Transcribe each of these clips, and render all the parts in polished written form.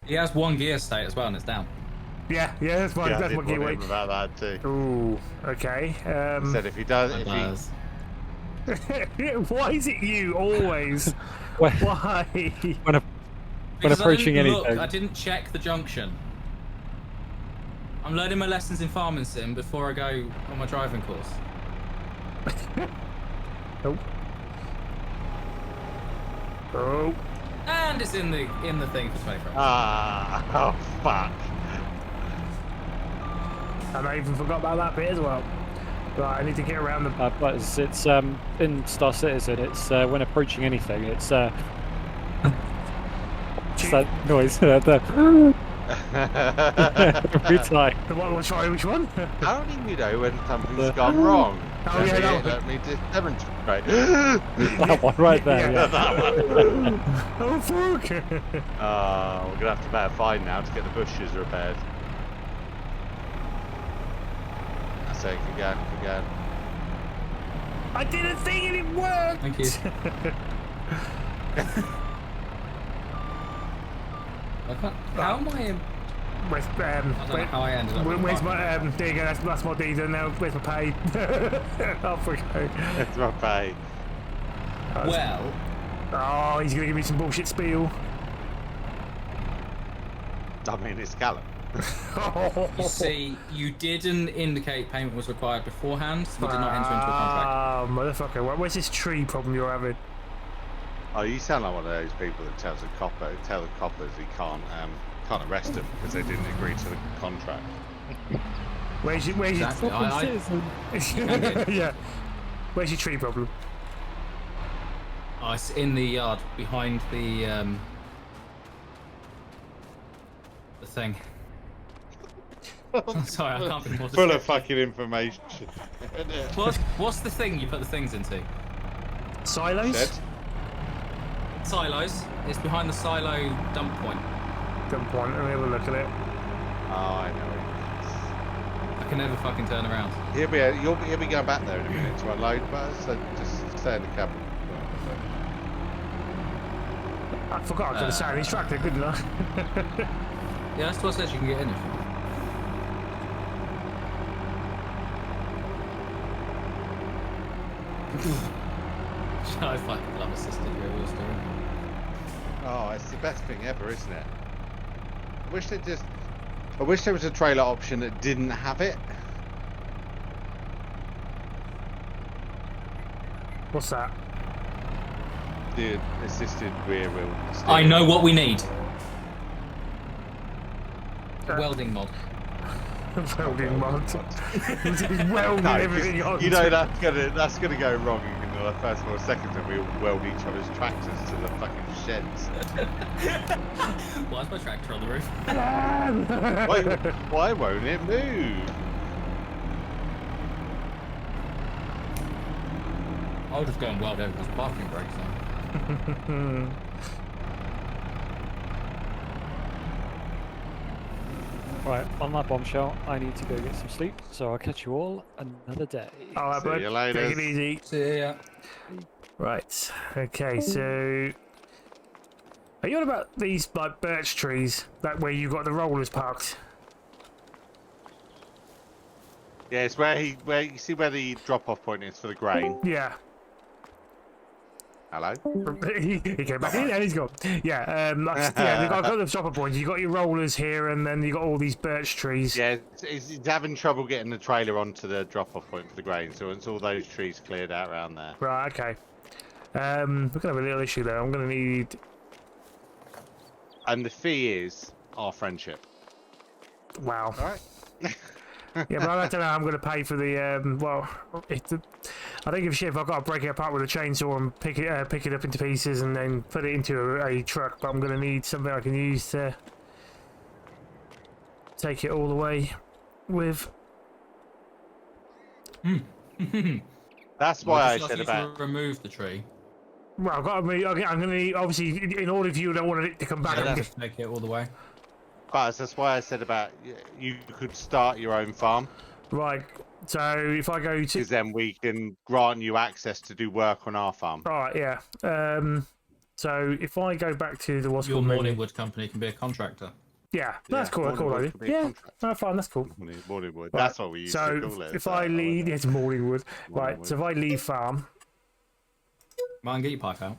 He has one gear state as well, and it's down. Yeah, that's my Yeah, I did gear warn weight. him about that too. Ooh, okay. He said if he does, Why is it you always? When, Why? when Because approaching I didn't look, anything. I didn't check the junction. I'm learning my lessons in farming sim before I go on my driving course. Oh. Oh. And it's in the thing for 24 hours. oh fuck. And I even forgot about that bit as well. Right, I need to get around the. But it's in Star Citizen. It's when approaching anything. It's that noise. Every time. The one we'll try. Which one? How do you know when something's gone wrong? Oh, yeah, that one. Let me just demonstrate. That one right there. Yeah. Yeah. That one. Oh fuck! We're gonna have to pay a fine now to get the bushes repaired. That's it. Keep going. I did a thing and it worked. Thank you. How am I in? Where's I don't know how I ended up. with where's the my parking there you go. That's my diesel now. Where's my pay? Off we go. That's my pay. brake. Well, Oh, he's gonna give me some bullshit spiel. I mean, it's Callum. you see, you didn't indicate payment was required beforehand. So we did not enter into a contract. Ah, motherfucker! Where's this tree problem you're having? Oh, you sound like one of those people that tell the coppers he can't arrest them because they didn't agree to the contract. Where's your Exactly. yeah? Where's your tree problem? Oh, it's in the yard behind the thing. Sorry, I can't be more Full of descriptive. fucking information. What's the thing you put the things into? Silos? Shed? Silos. It's behind the silo dump point. Good point. Let me have a look at it. Oh, I know. I can never fucking turn around. He'll be going back there in a minute to unload, but so just stay in the cabin. I forgot I could have sat in his tractor, couldn't I? Yeah, that's what says you can get in if you want. I fucking love assisted rear-wheel steering. Oh, it's the best thing ever, isn't it? I wish there was a trailer option that didn't have it. What's that? The assisted rear wheel steering. I know what we need. A welding mod. Welding mod. He's welding No, everything on. you know that's gonna go wrong in the first 4 seconds when we weld each other's tractors to the fucking sheds. Why is my tractor on the roof? Why won't it move? I'll just go and weld everyone's parking brakes on. Right, on that bombshell, I need to go get some sleep, so I'll catch you all another day. All right, See bud. you later. Take it easy. See ya. Right. Okay, so are you on about these like birch trees that where you got the rollers parked? Yeah, it's where you see where the drop-off point is for the grain. Yeah. Hello. He came back in and he's gone. Yeah, yeah. I've got the stopper points. You got your rollers here, and then you got all these birch trees. Yeah, it's having trouble getting the trailer onto the drop-off point for the grain. So once all those trees cleared out around there. Right. Okay. We're gonna have a little issue there. I'm gonna need. And the fee is our friendship. Wow. All right. Yeah, but I don't know how I'm going to pay for the, well, I don't give a shit if I've got to break it apart with a chainsaw and pick it up into pieces and then put it into a truck, but I'm going to need something I can use to take it all the way with. That's why I Just said ask you about... to remove the tree. Well, I'm going to need, obviously, in order for you, I don't want it to come back. Yeah, I'm just take it all the way. But that's why I said about you could start your own farm. Right, so if I go to... Because then we can grant you access to do work on our farm. Alright, yeah. So if I go back to the what's Your called menu, morning wood company can be a contractor. yeah, that's cool. Cool Morningwood idea. could be a Yeah, contract. no, fine, that's cool. Morningwood. Right, That's what we used to call So it. if so I like leave, that. yeah, it's Morningwood. Right. Morningwood. So if I leave farm, Mine, get your pipe out.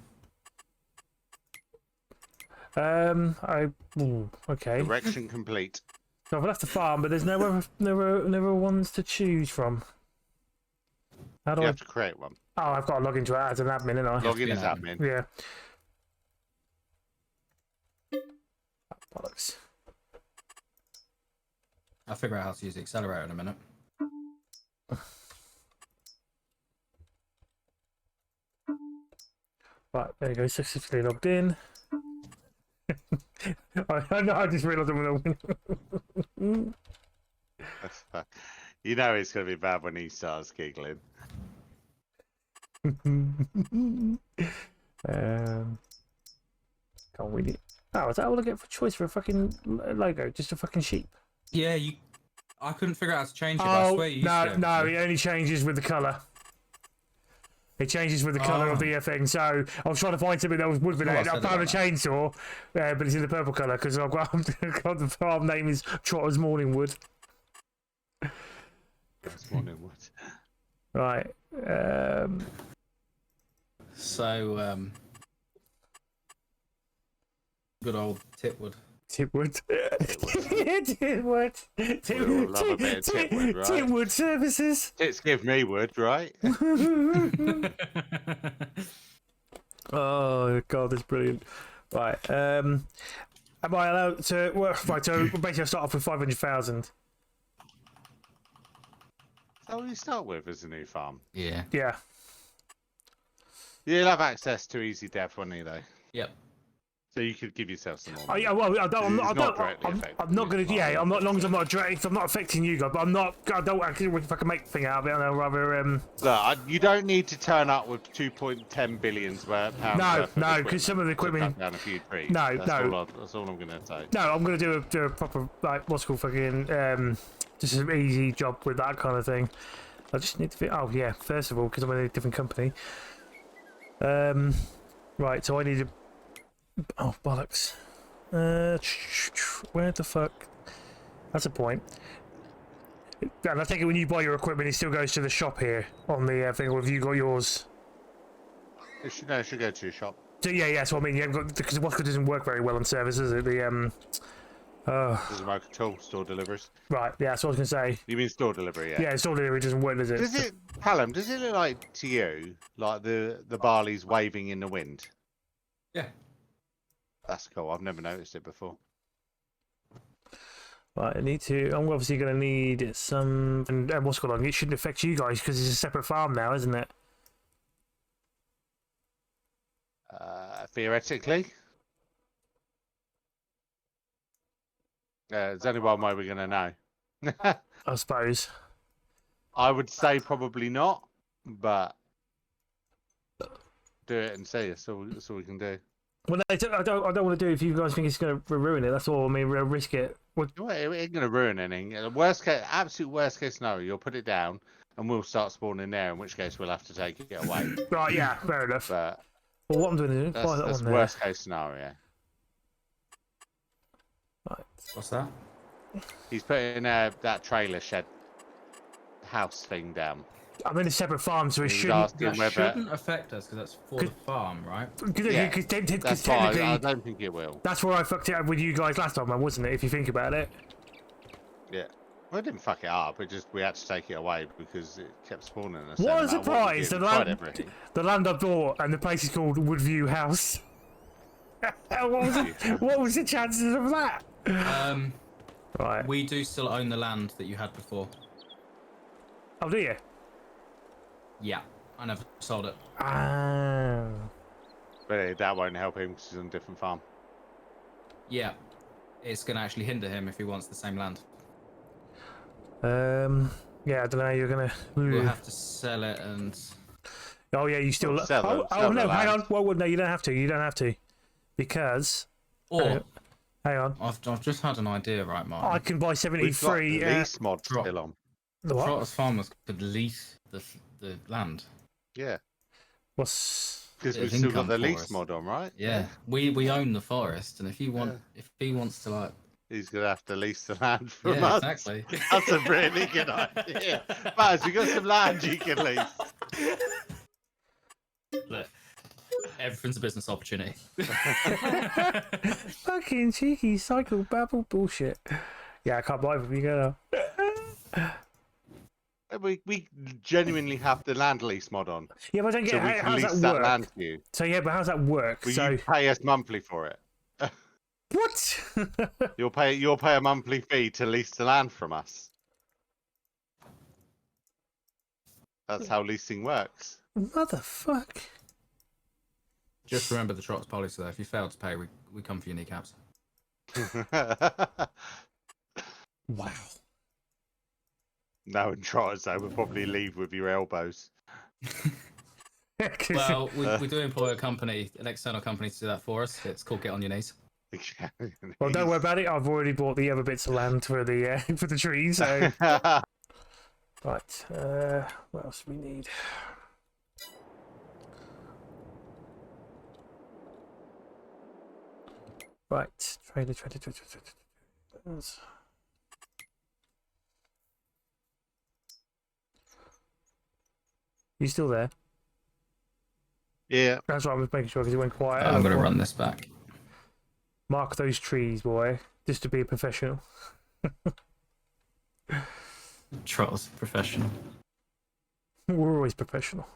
okay. Direction complete. So I've left the farm, but there's no ones to choose from. How do You I? have to create one. Oh, I've got to log into it as an admin, ain't I? Log in be as an admin. Yeah. Bollocks. I'll figure out how to use the accelerator in a minute. Right, there you go. Successfully logged in. I just realised I'm gonna You know it's going to be bad when he starts giggling. win. Can't win it. Oh, is that all I get for choice for a fucking logo? Just a fucking sheep? Yeah, I couldn't figure out how to change it, but I swear you used to be able no, to. it only changes with the colour. It changes with the colour of the thing. So I was trying to find something that was wood related. I I said found a about chainsaw, but it's in the purple colour because I've got the farm name is Trotter's Morningwood. That's Morningwood. Right. So, good old Titwood. Tipwood. We all love a bit of Titwood, right? Tipwood Services. Tits give me wood, right? Oh god, that's brilliant. Right. Am I allowed to? Well, right. So basically, I start off with 500,000. That's what you start with as a new farm. Yeah. Yeah. You'll have access to easy dev, won't you, though? Yep. So you could give yourself some more. Oh, money. yeah, well, I don't, It's I not don't, directly I'm affecting not you, going it's to. not Yeah, I'm not. As long as I'm not. affecting If I'm not affecting you guys, but I'm not. I don't. If I can make a thing out of it, I'd rather. Look, you don't need to turn up with 2.10 billion pounds. No, because some of the equipment. Down a few trees. No, That's all I'm going to say. No, I'm going to do a proper like what's called fucking just an easy job with that kind of thing. I just need to fit. Oh yeah, first of all, because I'm in a different company. Right, so I need to. Oh bollocks! Where the fuck? That's a point. And I think when you buy your equipment, it still goes to the shop here on the thing. Or have you got yours? It should go to your shop. So yeah, that's what I mean. You haven't got because What's doesn't work very well on servers, does it? The Doesn't work at all. Store deliveries. Right, yeah, that's what I was gonna say. You mean store delivery? Yeah. Yeah, store delivery doesn't work, does it? Does it, Callum? Does it look like to you like the barley's waving in the wind? Yeah. That's cool. I've never noticed it before. Right, I need to. I'm obviously going to need some. And what's going on? It shouldn't affect you guys because it's a separate farm now, isn't it? Theoretically, there's only one way we're going to know. I suppose. I would say probably not, but do it and see. That's all we can do. Well, I don't want to do it if you guys think it's going to ruin it. That's all. I mean, we'll risk it. It ain't going to ruin anything. Absolute worst case scenario, you'll put it down and we'll start spawning there, in which case we'll have to take it away. Right, yeah, fair enough. But Well, what I'm doing is buy that that's one there. worst case scenario. Right. What's that? He's putting that trailer shed house thing down. I'm in a separate farm, so it He was shouldn't. asking That whether. shouldn't affect us because that's for the farm, right? Yeah, Because That's why I technically, don't think it will. that's where I fucked it up with you guys last time, wasn't it? If you think about it. Yeah. Well, I didn't fuck it up. We had to take it away because it kept spawning us. What a surprise! The land, everything. the land I bought, and the place is called Woodview House. What was the chances of that? Right. We do still own the land that you had before. Oh, do you? Yeah, I never sold it. Ah. But that won't help him because he's on a different farm. Yeah, it's going to actually hinder him if he wants the same land. Yeah, I don't know. You're gonna. We'll have to sell it and. Oh yeah, you still. Sell no, the hang land. on. Well, no, you don't have to. You don't have to, because. Or Hang on. I've just had an idea, right, Mark? I can buy We've got 73. the lease mod drop. still on. The what? Trotter's farmers could lease the land. Yeah. What's? Because we've It's still got income the for lease us. mod on, right? Yeah, we own the forest, and if he wants to like, He's gonna have to lease the land from yeah, us. exactly. That's a really good idea. Baz, you got some land you can lease. Look, everything's a business opportunity. Fucking cheeky cycle babble bullshit. Yeah, I can't believe you go. We genuinely have the land lease mod on, Yeah, but I don't so get we how can does lease that that work? land to you. So yeah, but how's that work? Will So you pay us monthly for it? what? You'll pay a monthly fee to lease the land from us. That's how leasing works. Motherfuck. Just remember the Trots policy, though. If you fail to pay, we come for your kneecaps. Wow. No, and trotters though, we'll probably leave with your elbows. Well, we do employ a company, an external company, to do that for us. It's called Get On Your Knees. Well, don't worry about it. I've already bought the other bits of land for the for the trees. So right, what else do we need? Right, trailer. You still there? Yeah. That's what I was making sure because it went quiet. I'm going to run this back. Mark those trees, boy, just to be a professional. Trots, professional. We're always professional.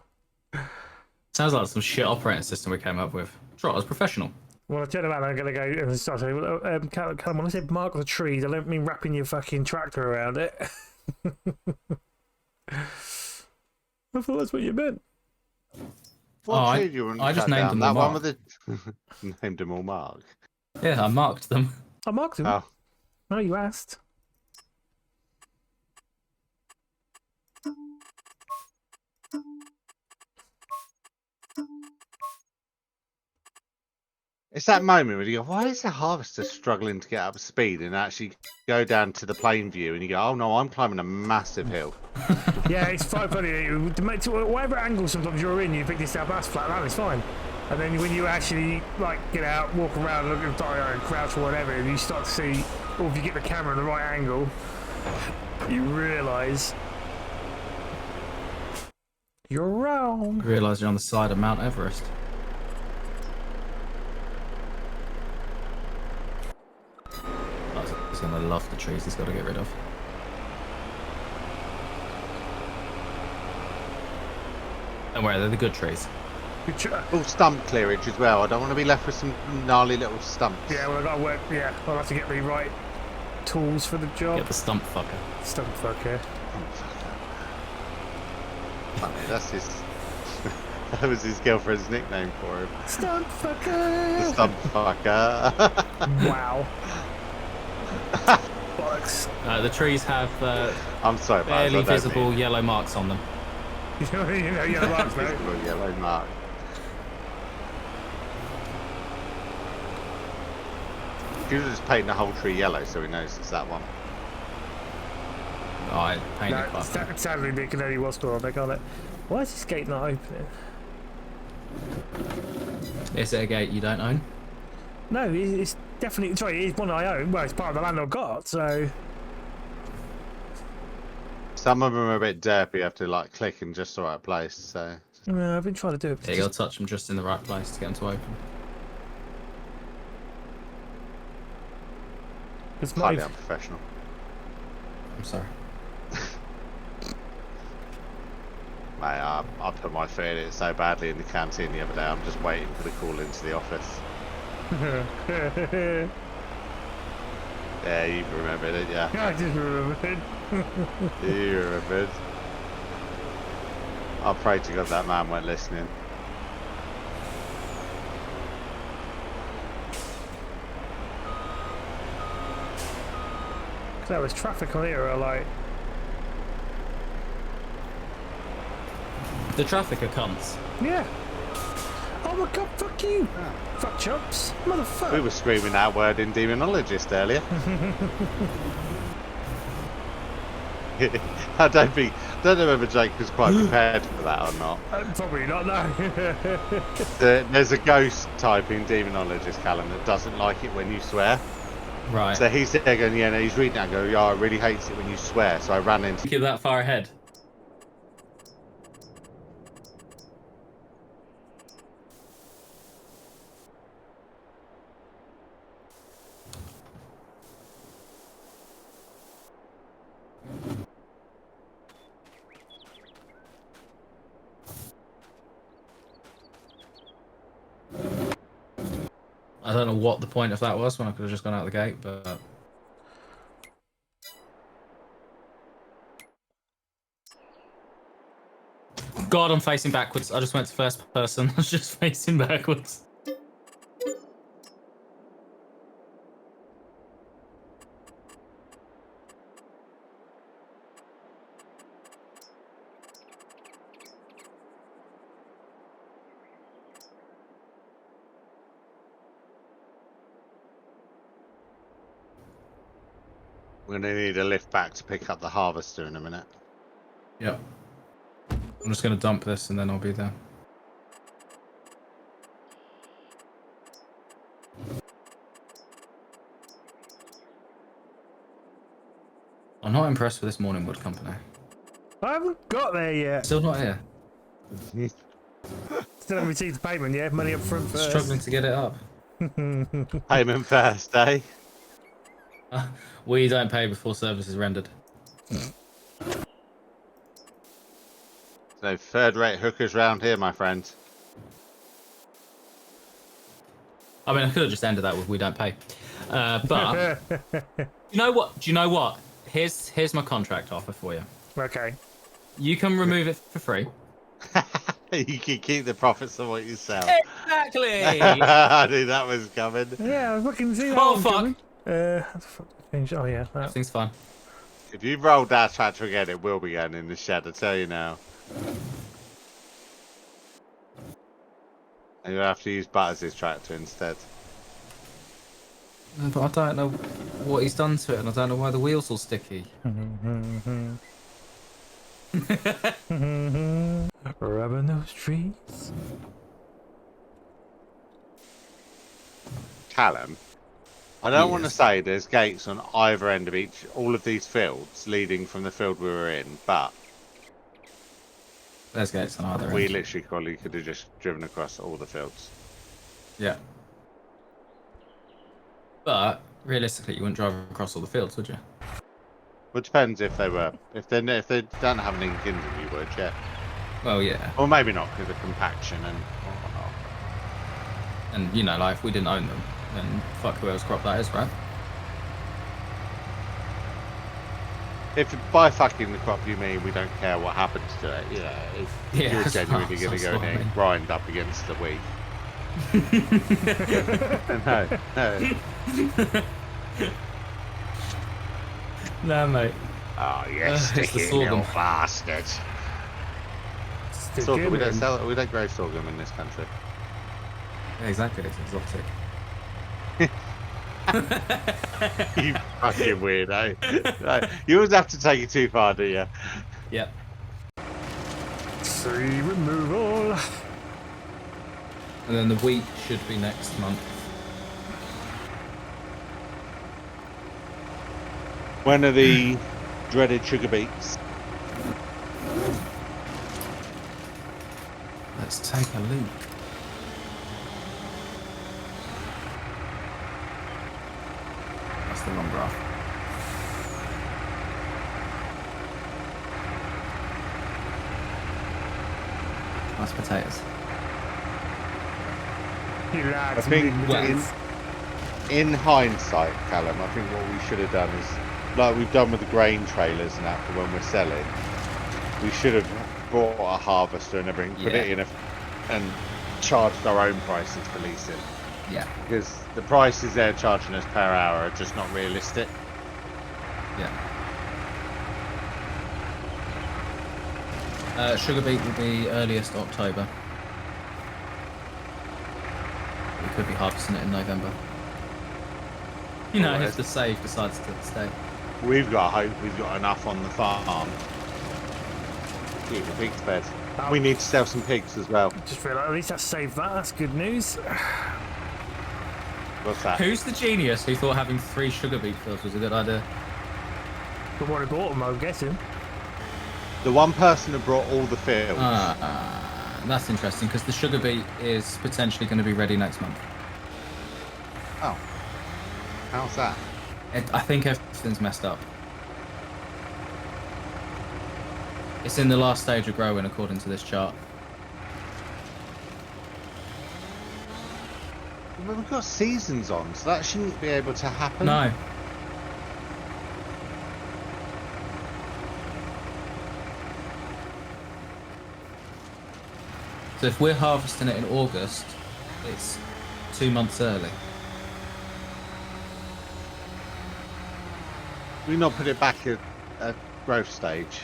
Sounds like some shit operating system we came up with. Trots, professional. When I turn around, I'm going to go and start saying, well, Callum, when I said mark the trees, I don't mean wrapping your fucking tractor around it. I thought that's what you meant. What tree do you want to I just cut named down? them That all one with the named them all Mark. Yeah, I marked them. I marked them. Oh. Oh, you asked. It's that moment where you go, why is the harvester struggling to get up to speed and actually go down to the plain view and you go, oh no, I'm climbing a massive hill. Yeah, it's quite funny. Whatever angle sometimes you're in, you pick this up, that's flat land, it's fine. And then when you actually like get out, walk around, look at the and crouch or whatever, and you start to see, or if you get the camera in the right angle, you realise you're wrong. I realise you're on the side of Mount Everest. He's going to love the trees he's got to get rid of. Don't worry, they're the good trees. All stump clearage as well. I don't want to be left with some gnarly little stumps. Yeah, well, I've got to work. Yeah, I'll have to get the right tools for the job. Get the stump fucker. Stump fucker. Funny, that's his. That was his girlfriend's nickname for him. Stump fucker. The stump fucker. Wow. Bollocks. The trees have I'm sorry, Baz, barely I don't visible mean yellow marks on them. You know, yellow marks, mate. visible yellow mark. You should just paint the whole tree yellow so he knows it's that one. Oh, I painted No, quite. sadly, they can only watch on there, can't it? Why is this gate not opening? Is it a gate you don't own? No, it's definitely. Sorry, it's one I own. Well, it's part of the land I've got, so. Some of them are a bit derpy. You have to like click in just the right place. So I've been trying to do it. Yeah, you got to touch them just in the right place to get them to open. It's highly my. unprofessional. I'm sorry. Mate, I put my foot in it so badly in the canteen the other day. I'm just waiting for the call into the office. Yeah, you remembered it, yeah. I just remembered. You remembered. I pray to God that man weren't listening. There was traffic on here, like. The traffic are cunts. Yeah. Oh my god, fuck you! Fuck chops. Motherfucker. We were screaming that word in demonologist earlier. Yeah, I just remembered. He remembered. Fuck you! Fuck chops. Motherfucker. We were screaming that word in Demonologist earlier. Mate, I put my foot in it so badly in the canteen the other day. I'm just waiting for the call into the office. I don't know whether Jake was quite prepared for that or not. Probably not, no. There's a ghost type in Demonologist, Callum, that doesn't like it when you swear. Right. So he's there going, yeah, no, he's reading that and go, yeah, I really hates it when you swear. So I ran into... Keep that far ahead. I don't know what the point of that was when I could have just gone out the gate, but... God, I'm facing backwards. I just went to first person. I was just facing backwards. We're going to need a lift back to pick up the harvester in a minute. Yep. I'm just going to dump this and then I'll be there. I'm not impressed with this morning wood company. I haven't got there yet. Still not here. Still haven't received the payment yet. Money up front first. Struggling to get it up. Payment first, eh? We don't pay before service is rendered. So third-rate hookers round here, my friend. I mean, I could have just ended that with "we don't pay," but you know what? Do you know what? Here's my contract offer for you. Okay. You can remove it for free. You can keep the profits of what you sell. Exactly. I knew that was coming. Yeah, I fucking see that. Oh one fuck! coming. Oh yeah. That. Everything's fine. If you roll that tractor again, it will be going in the shed, I tell you now. And you'll have to use Butters' tractor instead. But I don't know what he's done to it, and I don't know why the wheels all sticky. Rubbing those trees. Callum, I don't want to Yes. say there's gates on either end of all of these fields leading from the field we were in, but There's gates on either we end. literally probably could have just driven across all the fields. Yeah. But realistically, you wouldn't drive across all the fields, would you? Well, it depends if they were, if they don't have an ink engine, you would, yeah. Well, yeah. Or maybe not because of compaction and whatnot. And you know, like if we didn't own them, then fuck who else crop that is, right? If by fucking the crop you mean we don't care what happens to it, you know, if Yeah, you're that's genuinely what- going to that's go what there I mean. and grind up against the wheat. No. No, mate. Oh yes, It's the sticky sorghum. little bastard. Stick Sorghum, him we don't in. sell, we don't grow sorghum in this country. Yeah, exactly. It's exotic. You fucking weirdo. Right, you always have to take it too far, do you? Yep. Tree removal. And then the wheat should be next month. When are the dreaded sugar beets? Let's take a look. That's the wrong graph. Nice potatoes. You lads. I think midgets. in hindsight, Callum, I think what we should have done is, like we've done with the grain trailers and that for when we're selling, we should have bought a harvester and everything, put it in and charged our own prices for leasing. Yeah. Because the prices they're charging us per hour are just not realistic. Yeah. Sugar beet will be earliest October. We could be harvesting it in November. You know, Alright. if the save decides to stay. We've got hope we've got enough on the farm. Keep the pigs fed. We need to sell some pigs as well. Just feel like at least I saved that. That's good news. What's that? Who's the genius who thought having 3 sugar beet fields was a good idea? The one who bought them, I'm guessing. The one person that brought all the fields. That's interesting because the sugar beet is potentially going to be ready next month. Oh. How's that? I think everything's messed up. It's in the last stage of growing according to this chart. Well, we've got seasons on, so that shouldn't be able to happen. No. So if we're harvesting it in August, it's 2 months early. We not put it back at growth stage.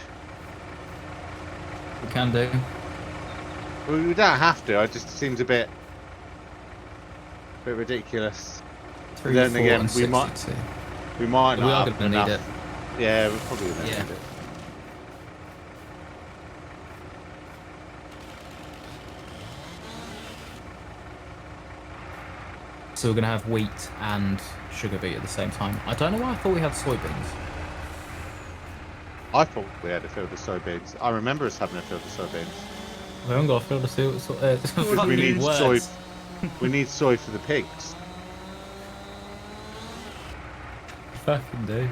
We can do. We don't have to. It just seems a bit ridiculous. 3, Then 4, again, and we might 62. we might We not are have going to need enough. it. Yeah, we're probably gonna Yeah. need it. So we're going to have wheat and sugar beet at the same time. I don't know why I thought we had soybeans. I thought we had a field of soybeans. I remember us having a field of soybeans. We haven't got a field of soy. Because we need soy. We need soy for the pigs. Fucking do.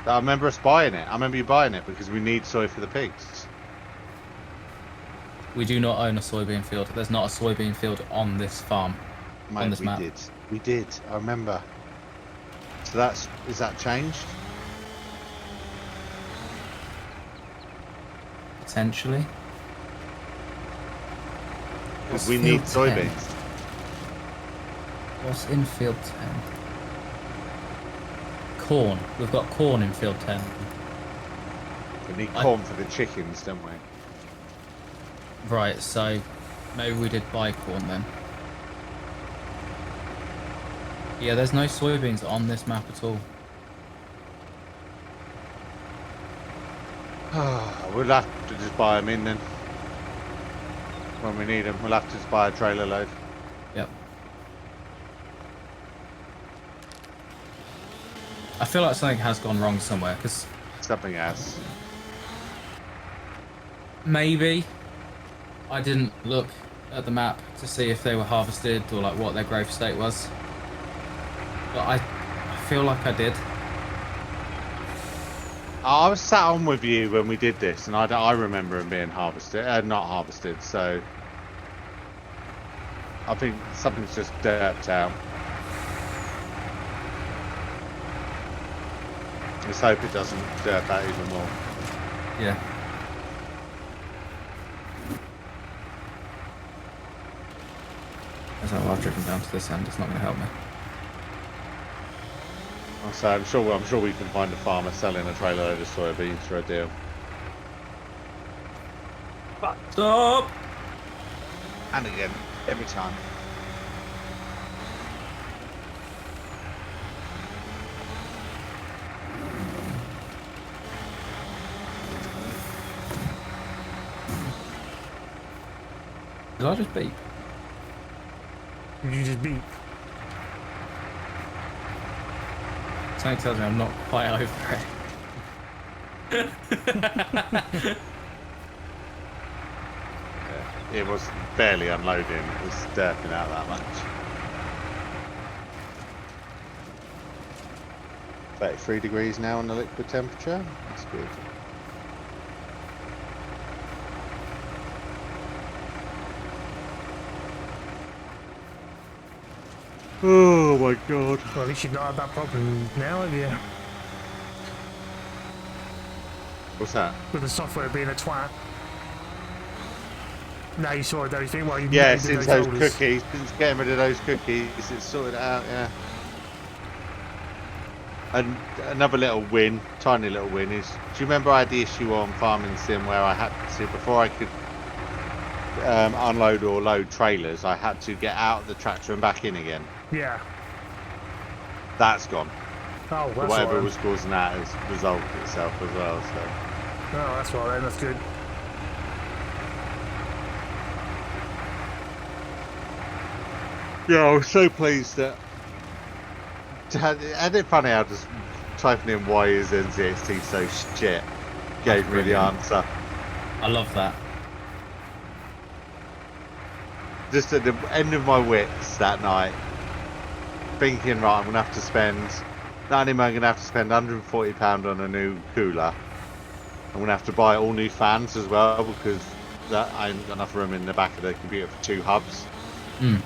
I remember us buying it. I remember you buying it because we need soy for the pigs. We do not own a soybean field. There's not a soybean field on this farm. Mate, On this we map. did. We did. I remember. So is that changed? Potentially. Because What's we need field 10? soybeans. What's in field 10? Corn. We've got corn in field 10. We need corn for the chickens, don't we? Right, so maybe we did buy corn then. Yeah, there's no soybeans on this map at all. We'll have to just buy them in then. When we need them, we'll have to just buy a trailer load. Yep. I feel like something has gone wrong somewhere, because Something else. maybe I didn't look at the map to see if they were harvested or like what their growth state was. But I feel like I did. I was sat on with you when we did this, and I remember them being harvested, not harvested. So I think something's just derped out. Let's hope it doesn't derp out even more. Yeah. As I've driven down to this end, it's not going to help me. So I'm sure we can find a farmer selling a trailer load of soybeans for a deal. Stop! And again, every time. Did I just beep? Did you just beep? Something tells me I'm not quite over it. Yeah, it was barely unloading. It was derping out that much. 33 degrees now on the liquid temperature. That's good. Oh my god. Well, at least you've not had that problem now, have you? What's that? With the software being a twat. Now you saw it, don't you think? Well, you Yeah, needed since those folders. cookies, since getting rid of those cookies, it's sorted it out, yeah. And another little win, tiny little win is, do you remember I had the issue on Farming Sim where I had to, before I could unload or load trailers, I had to get out of the tractor and back in again? Yeah. That's gone. Oh, So that's whatever right. was causing that has resolved itself as well. So Oh, that's right then. That's good. yeah, I was so pleased that. Isn't it funny how just typing in why is NZXT so shit gave me the brilliant. answer. I love that. Just at the end of my wits that night, thinking, right, I'm gonna have to spend. Not only am I gonna have to spend £140 on a new cooler, I'm gonna have to buy all new fans as well because I ain't got enough room in the back of the computer for 2 hubs. Mm.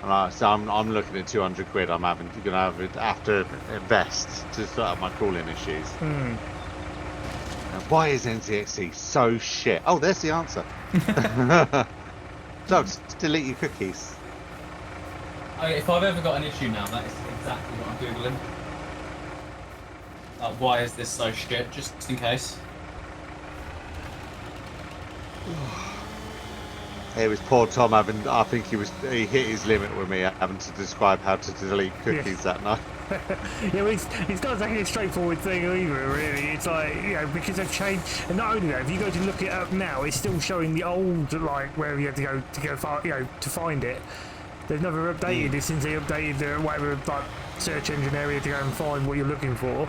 And so I'm looking at 200 quid. I'm gonna have to invest to sort out my cooling issues. Hmm. And why is NZXT so shit? Oh, there's the answer. So just delete your cookies. If I've ever got an issue now, that is exactly what I'm googling. Why is this so shit? Just in case. It was poor Tom having. I think he hit his limit with me having to describe how to delete cookies that night. Yeah, well, it's not exactly a straightforward thing either, really. It's like, you know, because they've changed, and not only that, if you go to look it up now, it's still showing the old, like, where you had to go you know, to find it. They've never updated it since they updated the whatever, like, search engine area to go and find what you're looking for.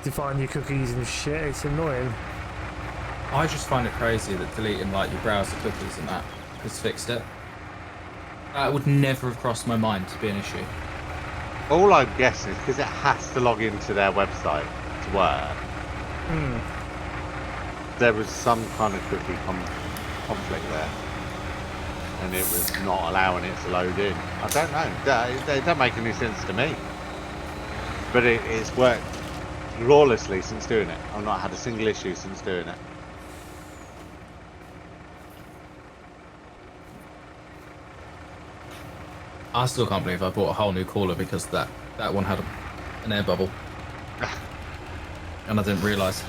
To find your cookies and shit, it's annoying. I just find it crazy that deleting like your browser cookies and that has fixed it. That would never have crossed my mind to be an issue. All I'm guessing is because it has to log into their website to work. There was some kind of cookie conflict there, and it was not allowing it to load in. I don't know. It don't make any sense to me. But it's worked flawlessly since doing it. I've not had a single issue since doing it. I still can't believe I bought a whole new cooler because that one had an air bubble. And I didn't realise.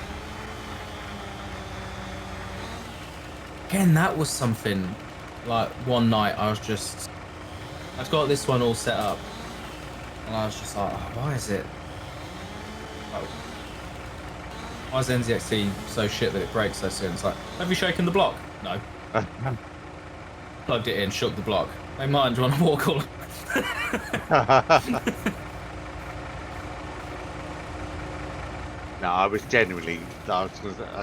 Again, that was something, like one night I've got this one all set up. And I was just like, oh, why is it? Like, why is NZXT so shit that it breaks so soon? It's like, have you shaken the block? No. Plugged it in, shook the block. Hey, Martin, do you want a water cooler? No, I was genuinely. I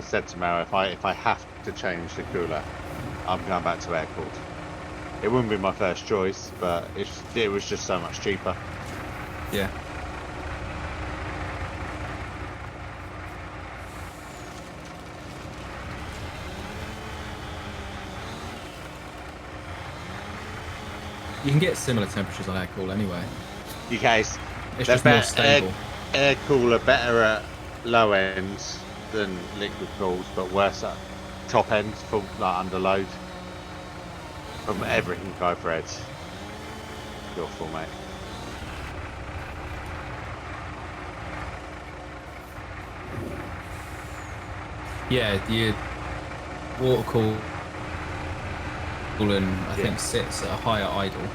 said to Mara, if I have to change the cooler, I'm going back to air cooled. It wouldn't be my first choice, but it was just so much cheaper. Yeah. You can get similar temperatures on air cool anyway. You guys, It's just more stable. Air cooler better at low ends than liquid cools, but worse at top ends for like under load. From everything I've read. Awful, mate. Yeah, the water cooling I think sits at a higher idle.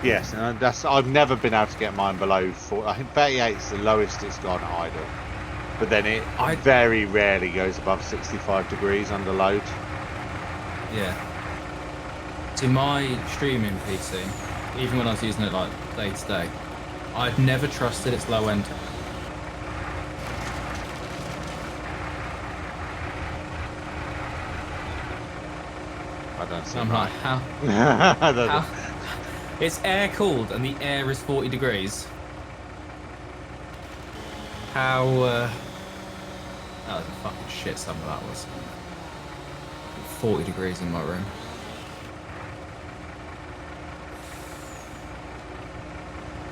Yes, and I've never been able to get mine below 40. I think 38 is the lowest it's gone at idle. But then it very rarely goes above 65 degrees under load. Yeah. To my streaming PC, even when I was using it like day to day, I've never trusted its low end. I don't see I'm why. like, how? How? It's air cooled and the air is 40 degrees. How? That was a fucking shit summer that was. 40 degrees in my room.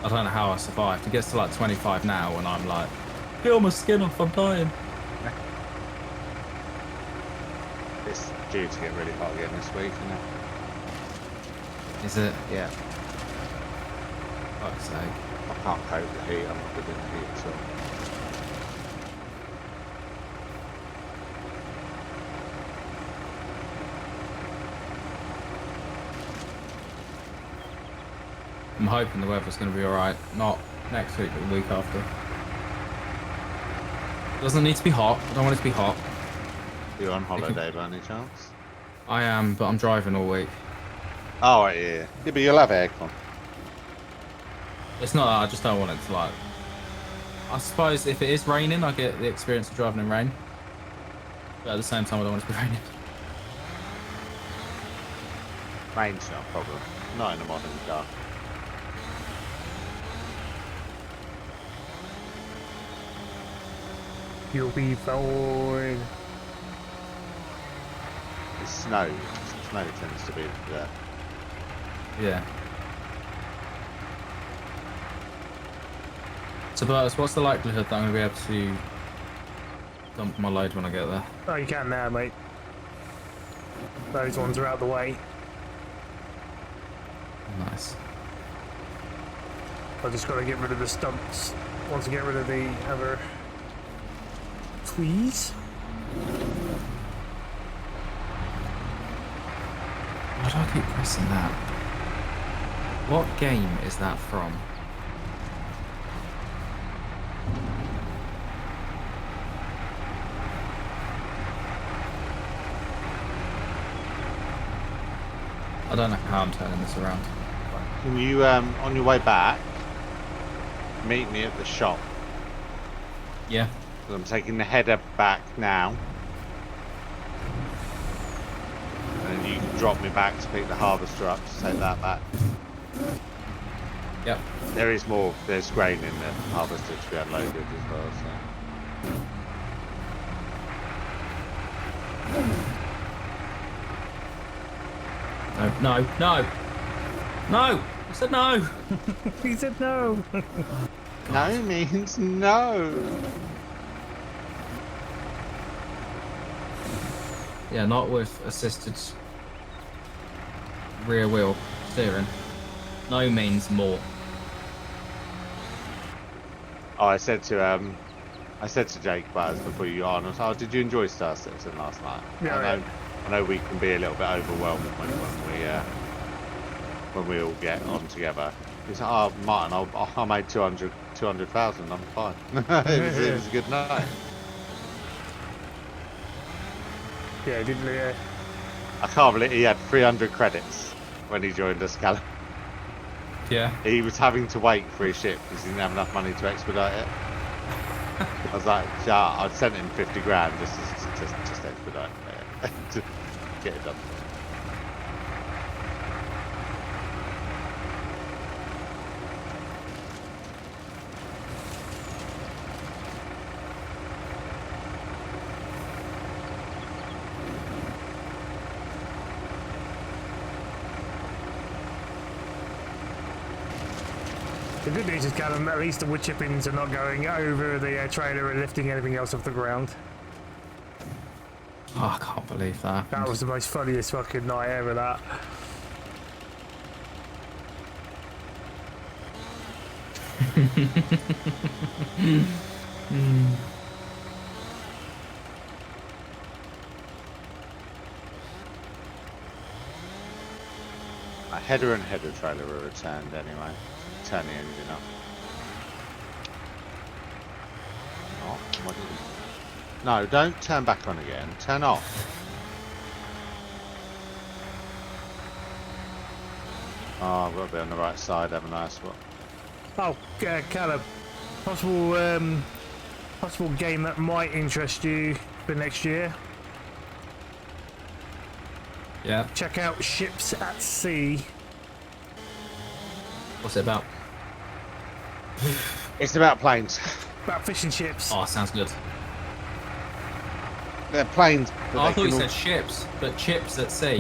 I don't know how I survived. It gets to like 25 now and I'm like, peel my skin off, I'm dying. It's due to get really hot again this week, isn't it? Is it? Yeah. Fuck's sake. I can't cope with the heat. I'm not good in the heat at all. I'm hoping the weather's going to be alright. Not next week or the week after. Doesn't need to be hot. I don't want it to be hot. You're on holiday by any chance? I am, but I'm driving all week. Oh, right, yeah. Yeah, but you'll have aircon. It's not that, I just don't want it to like... I suppose if it is raining, I get the experience of driving in rain. But at the same time, I don't want it to be raining. Rain's not a problem. Not in a modern car. You'll be fine. It's snow. Snow tends to be there. Yeah. So, Bertus, what's the likelihood that I'm going to be able to dump my load when I get there? Oh, you can now, mate. Those ones are out of the way. Nice. I just got to get rid of the stumps. Want to get rid of the other trees. Why do I keep pressing that? What game is that from? I don't know how I'm turning this around. Can you, on your way back, meet me at the shop? Yeah. 'Cause I'm taking the header back now. And then you can drop me back to pick the harvester up to take that back. Yep. There is more, there's grain in the harvester to be unloaded as well, so. No, no, no! No! I said no! He said no. No means no. Yeah, not with assisted rear wheel steering. No means more. Oh, I said to Jake Butters before you on, I was like, oh, did you enjoy Star Citizen last night? Yeah, I know we can be a little bit overwhelmed when we all get on together. He's like, oh, Martin, I made 200,000, I'm fine. it was a good night. Yeah, didn't he? I can't believe he had 300 credits when he joined us, Callum. Yeah. He was having to wait for his ship because he didn't have enough money to expedite it. I was like, yeah, I'd sent him 50 grand just expedite it. To get it done. The good news is, Callum, at least the wood chippings are not going over the trailer and lifting anything else off the ground. Oh, I can't believe that. That was the most funniest fucking night ever, that. A header and header trailer were returned anyway. Turn the engine up. Oh, what did it- No, don't turn back on again. Turn off. Oh, I've got to be on the right side, haven't I? Spot. Oh, Callum, possible game that might interest you for next year. Yeah. Check out Ships at Sea. What's it about? It's about planes. About fishing ships. Oh, sounds good. They're planes. But Oh, I they thought you can said ships, but chips at sea.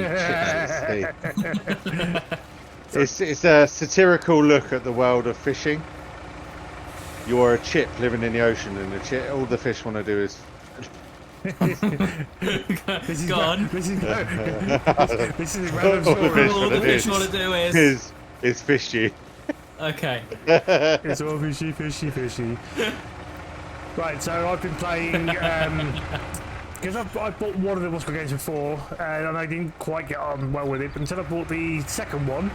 It's a satirical look at the world of fishing. You're a chip living in the ocean, and all the fish want to do is. This is Go on. This is random All the story. fish All wanna the fish do want to do is... is fish you. Okay. It's all fishy, fishy, fishy. Right, so I've been playing because I bought one of the Moscow games before, and I didn't quite get on well with it. But until I bought the second one,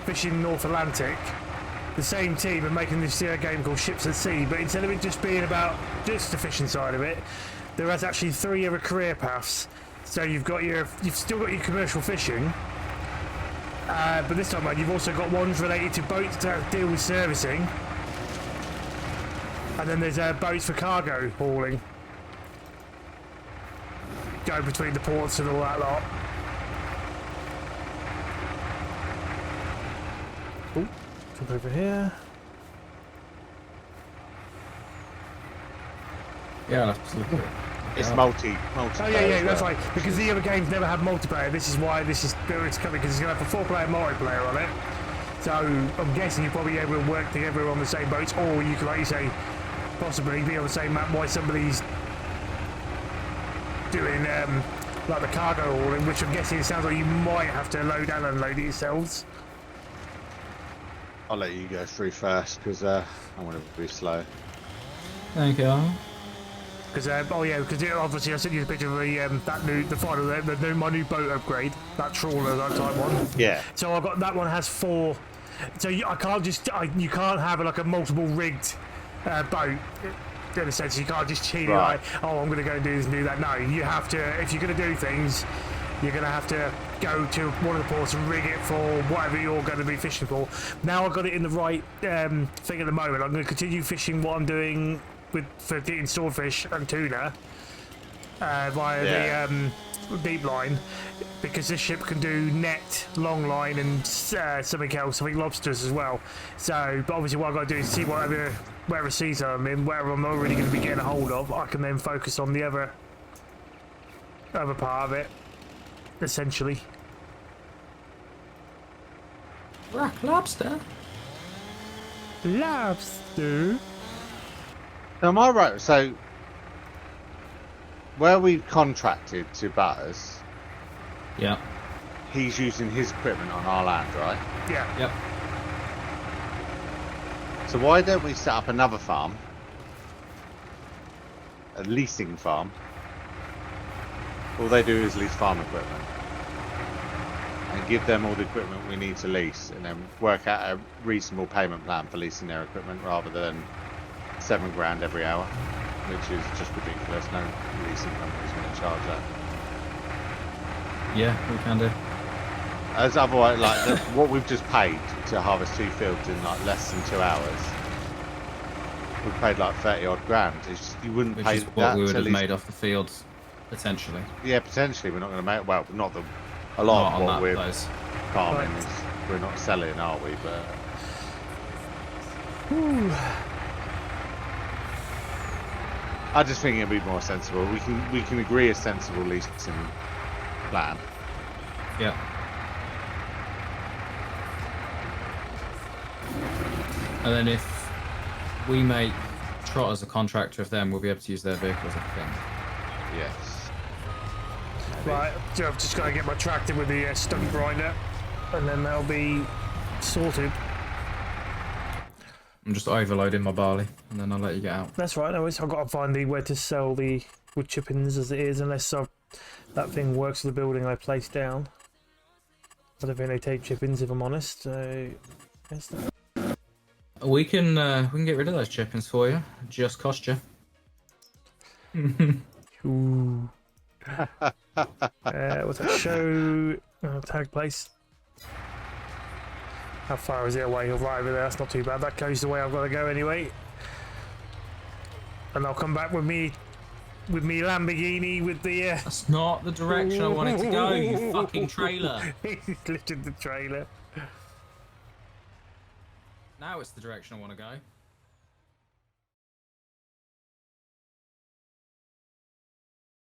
Fishing North Atlantic, the same team are making this game called Ships at Sea, but instead of it just being about just the fishing side of it, there is actually 3 other career paths. So you've still got your commercial fishing, but this time around you've also got ones related to boats to deal with servicing, and then there's boats for cargo hauling, go between the ports and all that lot. Oh, jump over here. Yeah, I'll have to look at it. It's Yeah. multi. Oh yeah, that's right. Because the other games never have multiplayer. This is why this is it's coming, because it's going to have a 4-player multiplayer on it. So I'm guessing you're probably able to work together on the same boats, or you can, like you say, possibly be on the same map while somebody's doing like the cargo hauling, which I'm guessing it sounds like you might have to load and unload it yourselves. I'll let you go through first because I want to be slow. Thank you. Because because obviously I sent you the picture of my new boat upgrade, that trawler, that type one. Yeah. So I got that one has 4. So I can't just you can't have like a multiple rigged boat. In a sense, you can't just cheat it like, oh, I'm going to go and do this and do that. No, you have to. If you're going to do things, you're going to have to go to one of the ports and rig it for whatever you're going to be fishing for. Now I've got it in the right thing at the moment. I'm going to continue fishing what I'm doing for getting swordfish and tuna via the deep line, because this ship can do net, long line, and something else, I think lobsters as well. So, but obviously what I've got to do is see whatever season I'm in, whatever I'm not really going to be getting a hold of, I can then focus on the other part of it, essentially. Rock lobster. Lobster. Am I right? So, where we've contracted to Butters, Yeah. he's using his equipment on our land, right? Yeah. Yep. So why don't we set up another farm, a leasing farm? All they do is lease farm equipment, and give them all the equipment we need to lease, and then work out a reasonable payment plan for leasing their equipment, rather than $7,000 every hour, which is just ridiculous. No leasing company's going to charge that. Yeah, we can do. As otherwise, like what we've just paid to harvest 2 fields in like less than 2 hours, we paid like 30 odd grand. It's just, you wouldn't Which pay is that what we would to have lease. made off the fields, potentially. Yeah, potentially we're not going to make. Well, not the. A lot Not of on what we're those. farming is we're not selling, are we? But I just think it'd be more sensible. We can agree a sensible leasing plan. Yeah. And then if we make Trot as a contractor of them, we'll be able to use their vehicles, I think. Yes. Right, so I've just got to get my tractor with the stump grinder, and then that'll be sorted. I'm just overloading my barley, and then I'll let you get out. That's right, no worries. I've got to find where to sell the wood chippings as it is, unless that thing works for the building I placed down. I don't think they take chippings, if I'm honest. So, yes, We can get rid of those chippings for you. Just cost you. ooh. What's that show? Tag place. How far is it away? You're right over there. That's not too bad. That goes the way I've got to go anyway. And I'll come back with me Lamborghini with the. That's not the direction I wanted to go, you fucking trailer. He's lifted the trailer. Now it's the direction I want to go.